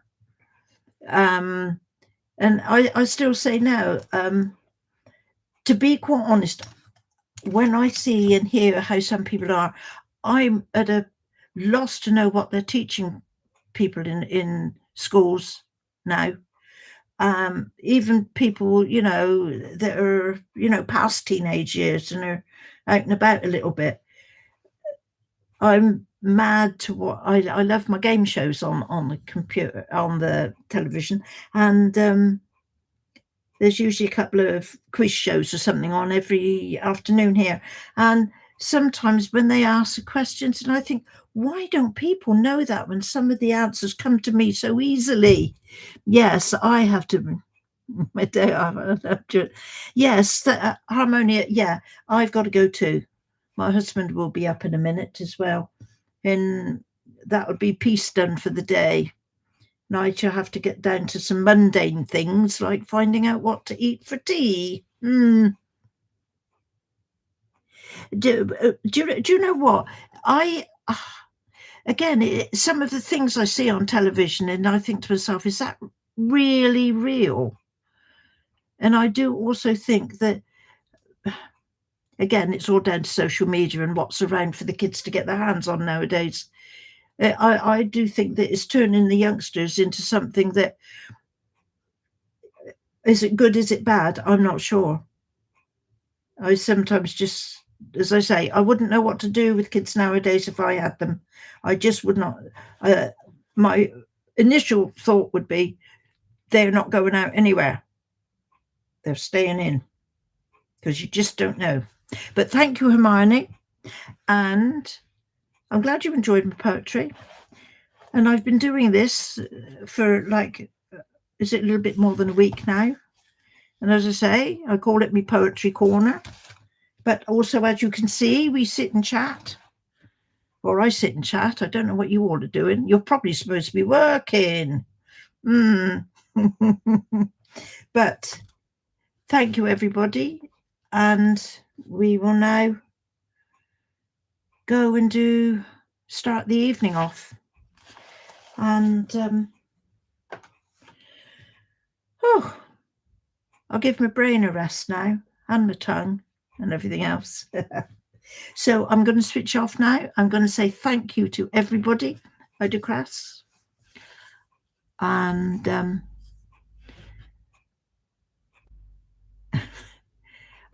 And I still say now, to be quite honest, when I see and hear how some people are, I'm at a loss to know what they're teaching people in schools now. Even people, you know, that are, you know, past teenage years and are out and about a little bit. I'm mad to what I love my game shows on the computer, on the television, and there's usually a couple of quiz shows or something on every afternoon here. And sometimes when they ask the questions, and I think, why don't people know that when some of the answers come to me so easily? Yes, I have to. I do. I have to. Yes, Harmonia. Yeah, I've got to go too. My husband will be up in a minute as well, and that would be peace done for the day. Now I shall have to get down to some mundane things like finding out what to eat for tea. Do you know what? I again, some of the things I see on television, and I think to myself, is that really real? And I do also think that, again, it's all down to social media and what's around for the kids to get their hands on nowadays. I do think that it's turning the youngsters into something that, is it good, is it bad? I'm not sure. I sometimes just, as I say, I wouldn't know what to do with kids nowadays if I had them. I just would not. My initial thought would be they're not going out anywhere. They're staying in because you just don't know. But thank you, Hermione. And I'm glad you enjoyed my poetry. And I've been doing this for like, is it a little bit more than a week now? And as I say, I call it my poetry corner. But also, as you can see, we sit and chat. Or I sit and chat. I don't know what you all are doing. You're probably supposed to be working. But thank you, everybody. And we will now go and start the evening off. And I'll give my brain a rest now, and my tongue and everything else. So I'm going to switch off now. I'm going to say thank you to everybody, Odocrass. And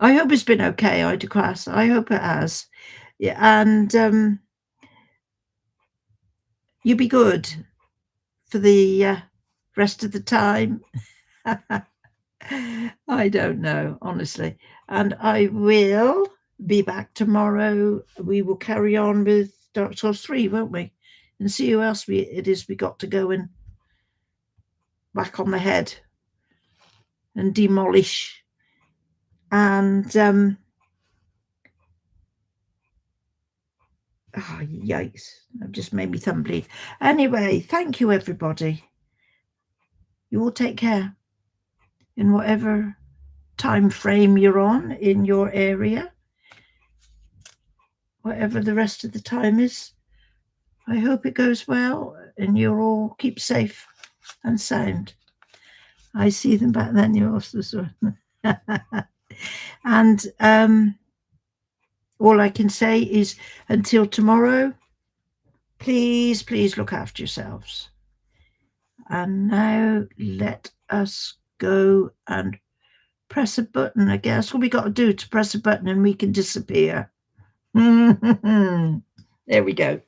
I hope it's been okay, Odocrass. I hope it has. Yeah, and you be good for the rest of the time. I don't know, honestly. And I will be back tomorrow. We will carry on with Dark Souls 3, won't we? And see who else it is we got to go and whack on the head and demolish. And yikes, that just made me thumb bleed. Anyway, thank you, everybody. You all take care in whatever time frame you're on in your area, whatever the rest of the time is. I hope it goes well and you'll all keep safe and sound. I see them back then, you also saw. And all I can say is until tomorrow, please, please look after yourselves. And now let us go and press a button, I guess. What we got to do to press a button and we can disappear. There we go.